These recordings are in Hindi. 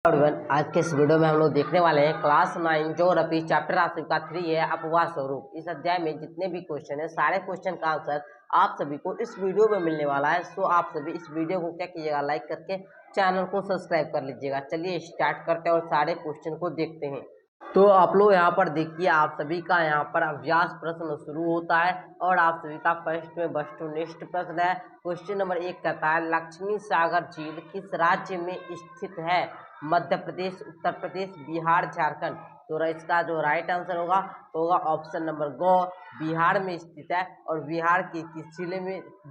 एवरीवन, आज के इस वीडियो में हम लोग देखने वाले हैं क्लास 9 ज्योग्राफी चैप्टर राशि का 3 है अपवाद स्वरूप। इस अध्याय में जितने भी क्वेश्चन है सारे क्वेश्चन का आंसर आप सभी को इस वीडियो में मिलने वाला है। सो आप सभी इस वीडियो को क्या कीजिएगा, लाइक करके चैनल को सब्सक्राइब कर लीजिएगा। चलिए स्टार्ट करते हैं और सारे क्वेश्चन को देखते हैं। तो आप लोग यहाँ पर देखिए, आप सभी का यहाँ पर अभ्यास प्रश्न शुरू होता है और आप सभी का फर्स्ट में वस्तुनिष्ठ प्रश्न है। क्वेश्चन नंबर 1 कहता है, लक्ष्मी सागर झील किस राज्य में स्थित है? मध्य प्रदेश, उत्तर प्रदेश, बिहार, झारखंड। तो इसका जो राइट आंसर होगा तो होगा ऑप्शन नंबर गो, बिहार में स्थित है। और बिहार के किस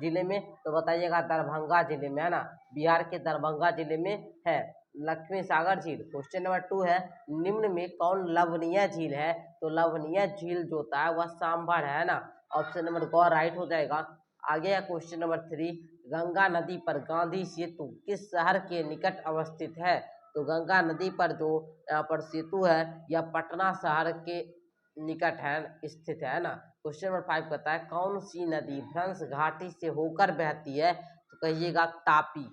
जिले में तो बताइएगा दरभंगा जिले में, है ना। बिहार के दरभंगा जिले में है लक्ष्मी सागर झील। क्वेश्चन नंबर 2 है, निम्न में कौन लवणीय झील है? तो लवणीय झील जो होता है वह सांभर है ना। ऑप्शन नंबर गो राइट हो जाएगा। आगे है क्वेश्चन नंबर 3, गंगा नदी पर गांधी सेतु किस शहर के निकट अवस्थित है? तो गंगा नदी पर जो यहाँ पर सेतु है यह पटना शहर के निकट है स्थित है ना। क्वेश्चन नंबर 5 कहता है, कौन सी नदी भ्रंश घाटी से होकर बहती है? तो कहिएगा तापी।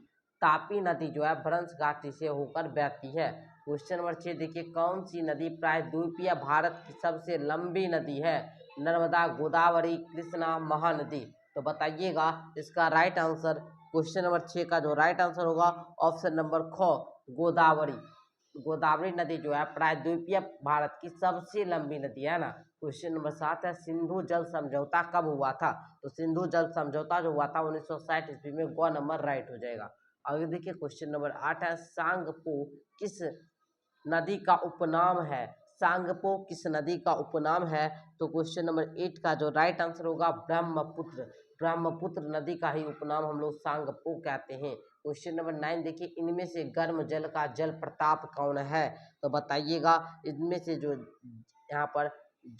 तापी नदी जो है भ्रंश घाटी से होकर बहती है। क्वेश्चन नंबर 6 देखिए, कौन सी नदी प्रायद्वीपीय भारत की सबसे लंबी नदी है? नर्मदा, गोदावरी, कृष्णा, महानदी। तो बताइएगा इसका राइट आंसर। क्वेश्चन नंबर 6 का जो राइट आंसर होगा ऑप्शन नंबर ख, गोदावरी। गोदावरी नदी जो है प्रायद्वीपीय भारत की सबसे लंबी नदी है ना। क्वेश्चन नंबर 7 है, सिंधु जल समझौता कब हुआ था? तो सिंधु जल समझौता जो हुआ था 1960 ईस्वी में। ग नंबर राइट हो जाएगा। आगे देखिए क्वेश्चन नंबर 8 है, सांगपो किस नदी का उपनाम है? सांगपो किस नदी का उपनाम है? तो क्वेश्चन नंबर 8 का जो राइट आंसर होगा ब्रह्मपुत्र। ब्रह्मपुत्र नदी का ही उपनाम हम लोग सांगपो कहते हैं। क्वेश्चन नंबर 9 देखिए, इनमें से गर्म जल का जल प्रताप कौन है? तो बताइएगा इनमें से जो यहाँ पर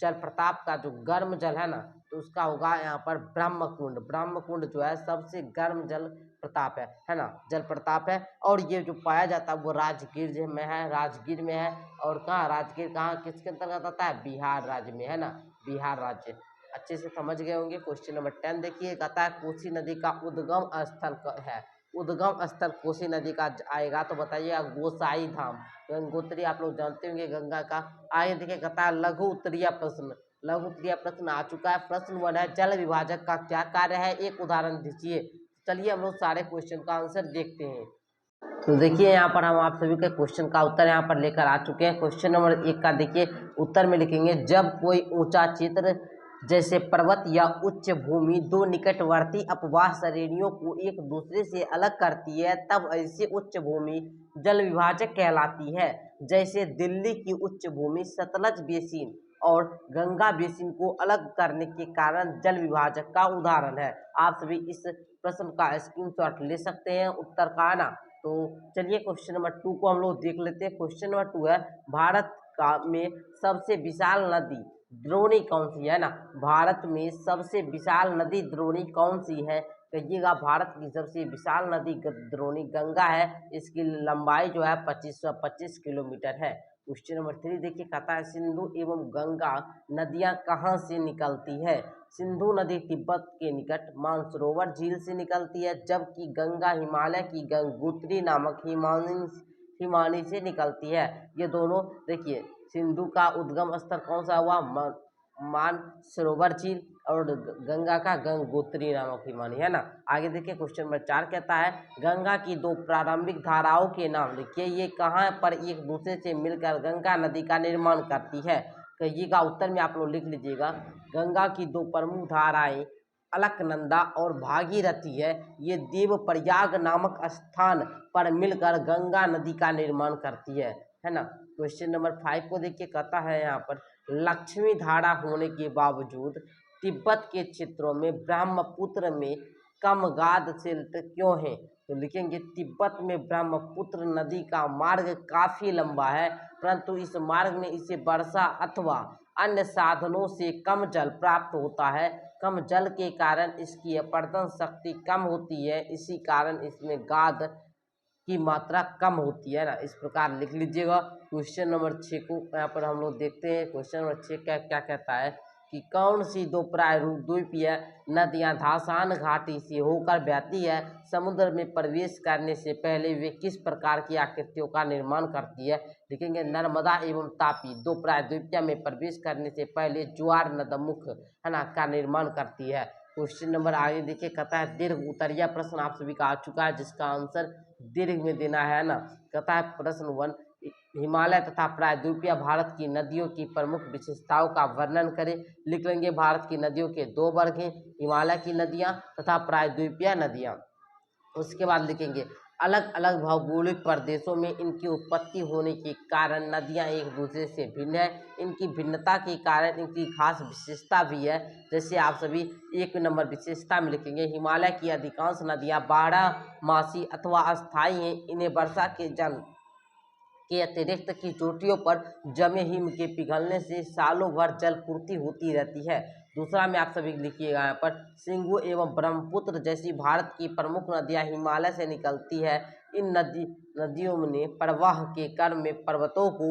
जल प्रताप का जो गर्म जल है ना तो उसका होगा यहाँ पर ब्रह्मकुंड। ब्रह्मकुंड जो है सबसे गर्म जल प्रताप है ना, जल प्रताप है। और ये जो पाया जाता है वो राजगीर में है, राजगीर में है। और कहाँ राजगीर कहाँ किसके अंतर्गत आता है? बिहार राज्य में, है ना, बिहार राज्य। अच्छे से समझ गए होंगे। क्वेश्चन नंबर 10 देखिए, कहता है कोसी नदी का उद्गम स्थल है। उद्गम स्थल कोसी नदी का आएगा तो बताइएगा गोसाई धाम, गंगोत्री। आप लोग जानते होंगे गंगा का। आगे देखिए कहता है लघु उत्तरीय प्रश्न। लघु उत्तरीय प्रश्न आ चुका है। प्रश्न 1 है, जल विभाजक का क्या कार्य है? एक उदाहरण दीजिए। चलिए हम लोग सारे क्वेश्चन का आंसर देखते हैं। तो देखिए यहाँ पर हम आप सभी के क्वेश्चन का उत्तर यहाँ पर लेकर आ चुके हैं। क्वेश्चन नंबर 1 का देखिए उत्तर में लिखेंगे, जब कोई ऊंचा क्षेत्र जैसे पर्वत या उच्च भूमि दो निकटवर्ती अपवाह श्रेणियों को एक दूसरे से अलग करती है तब ऐसी उच्च भूमि जल विभाजक कहलाती है। जैसे दिल्ली की उच्च भूमि सतलज बेसिन और गंगा बेसिन को अलग करने के कारण जल विभाजक का उदाहरण है। आप सभी इस प्रश्न का स्क्रीनशॉट ले सकते हैं उत्तर का, है ना। तो चलिए क्वेश्चन नंबर 2 को हम लोग देख लेते हैं। क्वेश्चन नंबर 2 है, भारत का में सबसे विशाल नदी द्रोणी कौन सी है ना। भारत में सबसे विशाल नदी द्रोणी कौन सी है? कहिएगा भारत की सबसे विशाल नदी द्रोणी गंगा है। इसकी लंबाई जो है 2525 किलोमीटर है। क्वेश्चन नंबर 3 देखिए, कहता है सिंधु एवं गंगा नदियां कहाँ से निकलती है? सिंधु नदी तिब्बत के निकट मानसरोवर झील से निकलती है, जबकि गंगा हिमालय की गंगोत्री नामक हिमानी से निकलती है। ये दोनों देखिए, सिंधु का उद्गम स्थल कौन सा हुआ? मानसरोवर झील, और गंगा का गंगोत्री नामक हिमानी, है ना। आगे देखिए क्वेश्चन नंबर 4 कहता है, गंगा की दो प्रारंभिक धाराओं के नाम लिखिए, ये कहाँ पर एक दूसरे से मिलकर गंगा नदी का निर्माण करती है? कहिएगा उत्तर में आप लोग लिख लीजिएगा, गंगा की दो प्रमुख धाराएं अलकनंदा और भागीरथी है। ये देवप्रयाग नामक स्थान पर मिलकर गंगा नदी का निर्माण करती है ना। क्वेश्चन नंबर 5 को देखिए, कहता है यहाँ पर लक्ष्मी धारा होने के बावजूद तिब्बत के क्षेत्रों में ब्रह्मपुत्र में कम गाद सिल्ट क्यों है? तो लिखेंगे तिब्बत में ब्रह्मपुत्र नदी का मार्ग काफी लंबा है, परंतु इस मार्ग में इसे वर्षा अथवा अन्य साधनों से कम जल प्राप्त होता है। कम जल के कारण इसकी अपरदन शक्ति कम होती है, इसी कारण इसमें गाद की मात्रा कम होती है ना। इस प्रकार लिख लीजिएगा। क्वेश्चन नंबर 6 को यहाँ पर हम लोग देखते हैं। क्वेश्चन नंबर 6 क्या क्या कहता है कि कौन सी दो प्रायद्वीपीय नदियां धासान घाटी से होकर बहती है, समुद्र में प्रवेश करने से पहले वे किस प्रकार की आकृतियों का निर्माण करती है। लिखेंगे नर्मदा एवं तापी दो प्रायद्वीपीय में प्रवेश करने से पहले ज्वार नदमुख है ना का निर्माण करती है। क्वेश्चन नंबर आगे देखिए, कहता है दीर्घ उत्तरीय प्रश्न आप सभी का आ चुका है, जिसका आंसर दीर्घ में देना है ना। कहता है प्रश्न 1, हिमालय तथा प्रायद्वीपीय भारत की नदियों की प्रमुख विशेषताओं का वर्णन करें। लिख लेंगे भारत की नदियों के दो वर्ग हैं, हिमालय की नदियां तथा प्रायद्वीपीय नदियां। उसके बाद लिखेंगे अलग अलग भौगोलिक प्रदेशों में इनकी उत्पत्ति होने के कारण नदियां एक दूसरे से भिन्न है। इनकी भिन्नता के कारण इनकी खास विशेषता भी है। जैसे आप सभी 1 नंबर विशेषता में लिखेंगे, हिमालय की अधिकांश नदियां 12मासी अथवा अस्थायी हैं। इन्हें वर्षा के जल के अतिरिक्त की चोटियों पर जमे हिम के पिघलने से सालों भर जल पूर्ति होती रहती है। दूसरा में आप सभी लिखिएगा यहाँ पर, सिंधु एवं ब्रह्मपुत्र जैसी भारत की प्रमुख नदियां हिमालय से निकलती है। इन नदियों ने प्रवाह के क्रम में पर्वतों को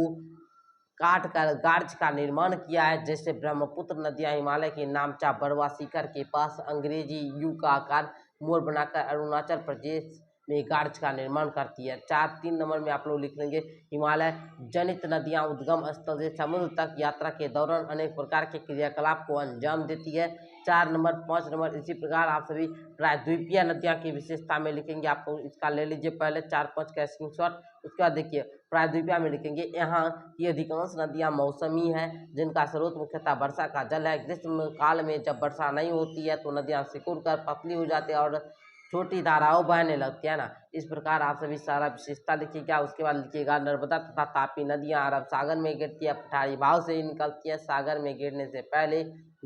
काट कर गार्ज का निर्माण किया है। जैसे ब्रह्मपुत्र नदियां हिमालय के नामचा बरवा शिखर के पास अंग्रेजी यू का आकार मोर बनाकर अरुणाचल प्रदेश में गार्ज का निर्माण करती है। 3 नंबर में आप लोग लिख लेंगे, हिमालय जनित नदियां उद्गम स्थल से समुद्र तक यात्रा के दौरान अनेक प्रकार के क्रियाकलाप को अंजाम देती है। 4 नंबर 5 नंबर इसी प्रकार आप सभी प्रायद्वीपीय नदियां की विशेषता में लिखेंगे। आपको इसका ले लीजिए पहले 4-5 का स्क्रीनशॉट। उसके बाद देखिए प्रायद्वीपीय में लिखेंगे, यहाँ की अधिकांश नदियां मौसमी हैं, जिनका स्रोत मुख्यतः वर्षा का जल है। ग्रीष्म काल में जब वर्षा नहीं होती है तो नदियां सिकुड़ कर पतली हो जाती है और छोटी धाराओं बहने लगती है ना। इस प्रकार आप सभी सारा विशेषता लिखिएगा। उसके बाद लिखिएगा नर्मदा तथा तापी नदियां अरब सागर में गिरती है, पठारी भाव से ही निकलती है। सागर में गिरने से पहले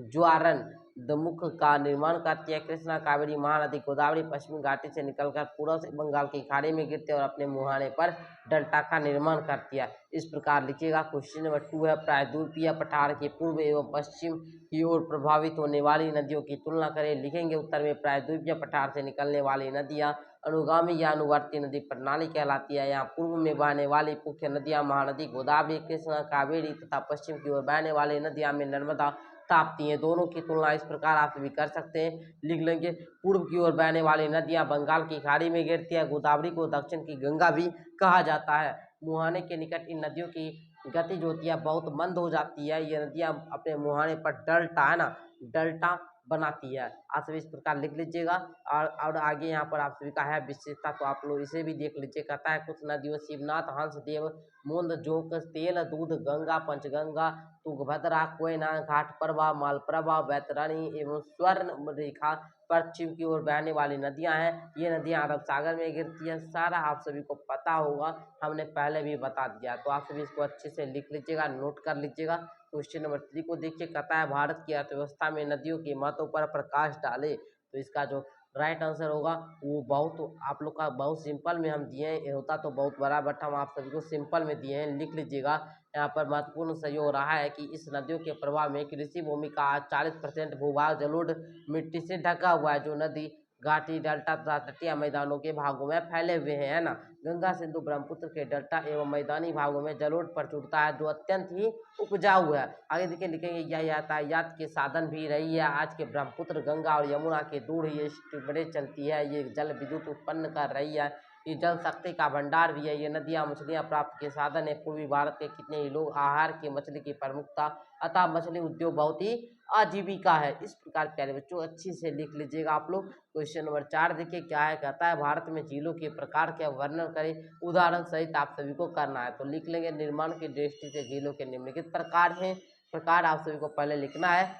ज्वारन दमुख का निर्माण करती है। कृष्णा, कावेरी, महानदी, गोदावरी पश्चिमी घाटी से निकलकर पूर्व से बंगाल की खाड़ी में गिरती है और अपने मुहाने पर डेल्टा का निर्माण करती है। इस प्रकार लिखिएगा। क्वेश्चन नंबर 2 है, प्रायद्वीपीय पठार के पूर्व एवं पश्चिम की ओर प्रभावित होने वाली नदियों की तुलना करें। लिखेंगे उत्तर में प्रायद्वीपीय पठार से निकलने वाली नदियां अनुगामी या अनुवर्ती नदी प्रणाली कहलाती है। यहाँ पूर्व में बहने वाली मुख्य नदियां महानदी, गोदावरी, कृष्णा, कावेरी तथा पश्चिम की ओर बहने वाली नदियां में नर्मदा, ताप्ती हैं। दोनों की तुलना इस प्रकार आप भी कर सकते हैं। लिख लेंगे, पूर्व की ओर बहने वाली नदियां बंगाल की खाड़ी में गिरती है। गोदावरी को दक्षिण की गंगा भी कहा जाता है। मुहाने के निकट इन नदियों की गति जो होती है बहुत मंद हो जाती है। ये नदियां अपने मुहाने पर डेल्टा है ना, डेल्टा बनाती है। आप सभी इस प्रकार लिख लीजिएगा। और आगे यहाँ पर आप सभी का है विशेषता, तो आप लोग इसे भी देख लीजिए। कहता है कुछ नदियों शिवनाथ, हंसदेव, मूंद, जोंक, तेल, दूध, गंगा, पंचगंगा, तुंगभद्रा, कोयना, घाटप्रभा, मालप्रभा, वैतरणी एवं स्वर्ण रेखा पश्चिम की ओर बहने वाली नदियां हैं। ये नदियां अरब सागर में गिरती है। सारा आप सभी को पता होगा, हमने पहले भी बता दिया। तो आप सभी इसको अच्छे से लिख लीजिएगा, नोट कर लीजिएगा। क्वेश्चन नंबर 3 को देखिए, कहता है भारत की अर्थव्यवस्था में नदियों के महत्व पर प्रकाश डाले। तो इसका जो राइट आंसर होगा वो बहुत आप लोग का बहुत सिंपल में हम दिए हैं। होता तो बहुत बड़ा, बट हम आप सभी को सिंपल में दिए हैं। लिख लीजिएगा। यहाँ पर महत्वपूर्ण सहयोग रहा है कि इस नदियों के प्रभाव में कृषि भूमि का 40% भूभाग जलोढ़ मिट्टी से ढका हुआ है, जो नदी घाटी, डेल्टा तथा तटीय मैदानों के भागों में फैले हुए हैं, है ना। गंगा, सिंधु, ब्रह्मपुत्र के डेल्टा एवं मैदानी भागों में जलोढ़ प्रचुरता है, जो अत्यंत ही उपजाऊ है। आगे देखिए लिखेंगे, यह यातायात के साधन भी रही है। आज के ब्रह्मपुत्र, गंगा और यमुना के दूर ही स्टीमरें चलती है। ये जल विद्युत उत्पन्न कर रही है। ये जल शक्ति का भंडार भी है। ये नदियां मछलियां प्राप्त के साधन है। पूर्वी भारत के कितने ही लोग आहार की मछली की प्रमुखता, अतः मछली उद्योग बहुत ही आजीविका है। इस प्रकार प्यारे बच्चों अच्छी से लिख लीजिएगा आप लोग। क्वेश्चन नंबर 4 देखिए क्या है, कहता है भारत में झीलों के प्रकार का वर्णन करें, उदाहरण सहित आप सभी को करना है। तो लिख लेंगे, निर्माण की दृष्टि से झीलों के निम्नलिखित प्रकार हैं। प्रकार आप सभी को पहले लिखना है।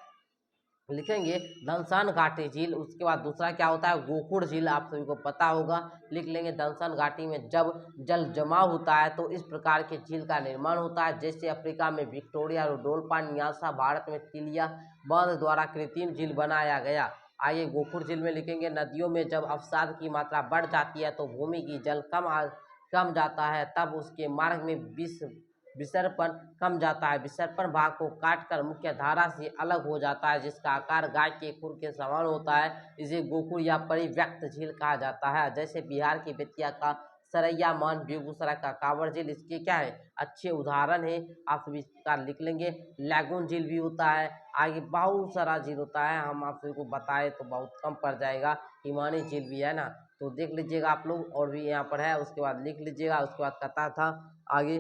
लिखेंगे धनसान घाटी झील। उसके बाद दूसरा क्या होता है, गोकुड़ झील, आप सभी को पता होगा। लिख लेंगे धनसान घाटी में जब जल जमा होता है तो इस प्रकार के झील का निर्माण होता है। जैसे अफ्रीका में विक्टोरिया, रोडोल्फा, न्यासा, भारत में तिलिया बांध द्वारा कृत्रिम झील बनाया गया। आइए गोकुड़ झील में लिखेंगे, नदियों में जब अवसाद की मात्रा बढ़ जाती है तो भूमि की जल कम जाता है, तब उसके मार्ग में विसर्पण कम जाता है। विसर्पण भाग को काटकर मुख्य धारा से अलग हो जाता है, जिसका आकार गाय के खुर के समान होता है। इसे गोकुल या परिव्यक्त झील कहा जाता है। जैसे बिहार की बेतिया का सरैया मान बेगूसराय का कांवड़ झील इसके क्या है अच्छे उदाहरण है, आप सभी इस प्रकार लिख लेंगे। लैगून झील भी होता है, आगे बहुत सारा झील होता है, हम आप सभी को बताए तो बहुत कम पड़ जाएगा। हिमानी झील भी है ना, तो देख लीजिएगा आप लोग, और भी यहाँ पर है, उसके बाद लिख लीजिएगा। उसके बाद कहता था आगे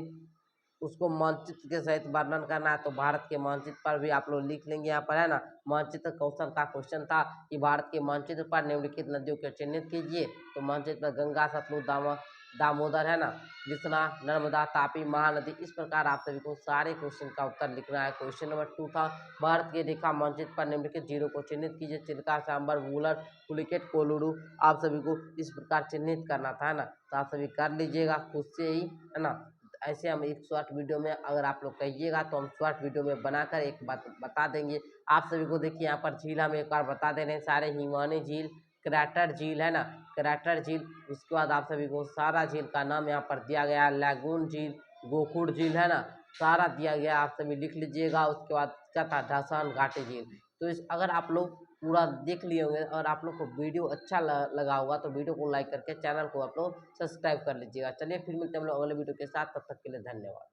उसको मानचित्र के सहित वर्णन करना है, तो भारत के मानचित्र पर भी आप लोग लिख लेंगे। यहाँ पर है ना मानचित्र कौशल का क्वेश्चन था कि भारत के मानचित्र पर निम्नलिखित नदियों को चिन्हित कीजिए, तो मानचित्र पर गंगा, सतलुज, दामोदर है ना, कृष्णा, नर्मदा, तापी, महानदी, इस प्रकार आप सभी को सारे क्वेश्चन का उत्तर लिखना है। क्वेश्चन नंबर 2 था भारत के रेखा मानचित्र पर निम्नलिखित झीलों को चिन्हित कीजिए, चिल्का, सांबर, वूलर, पुलिकेट, कोलुरु, आप सभी को इस प्रकार चिन्हित करना था, है ना, तो आप सभी कर लीजिएगा खुद से ही, है ना। ऐसे हम एक शॉर्ट वीडियो में अगर आप लोग कहिएगा तो हम शॉर्ट वीडियो में बनाकर एक बात बता देंगे आप सभी को। देखिए यहाँ पर झील हम एक बार बता दे रहे हैं सारे, हिमानी झील, क्रैटर झील है ना, क्रैटर झील, उसके बाद आप सभी को सारा झील का नाम यहाँ पर दिया गया, लैगून झील, गोकुड़ झील है ना, सारा दिया गया, आप सभी लिख लीजिएगा। उसके बाद क्या था, ढसान घाटी झील। तो इस अगर आप लोग पूरा देख लिए होंगे और आप लोग को वीडियो अच्छा लगा होगा तो वीडियो को लाइक करके चैनल को आप लोग सब्सक्राइब कर लीजिएगा। चलिए फिर मिलते हैं हम लोग अगले वीडियो के साथ, तब तक के लिए धन्यवाद।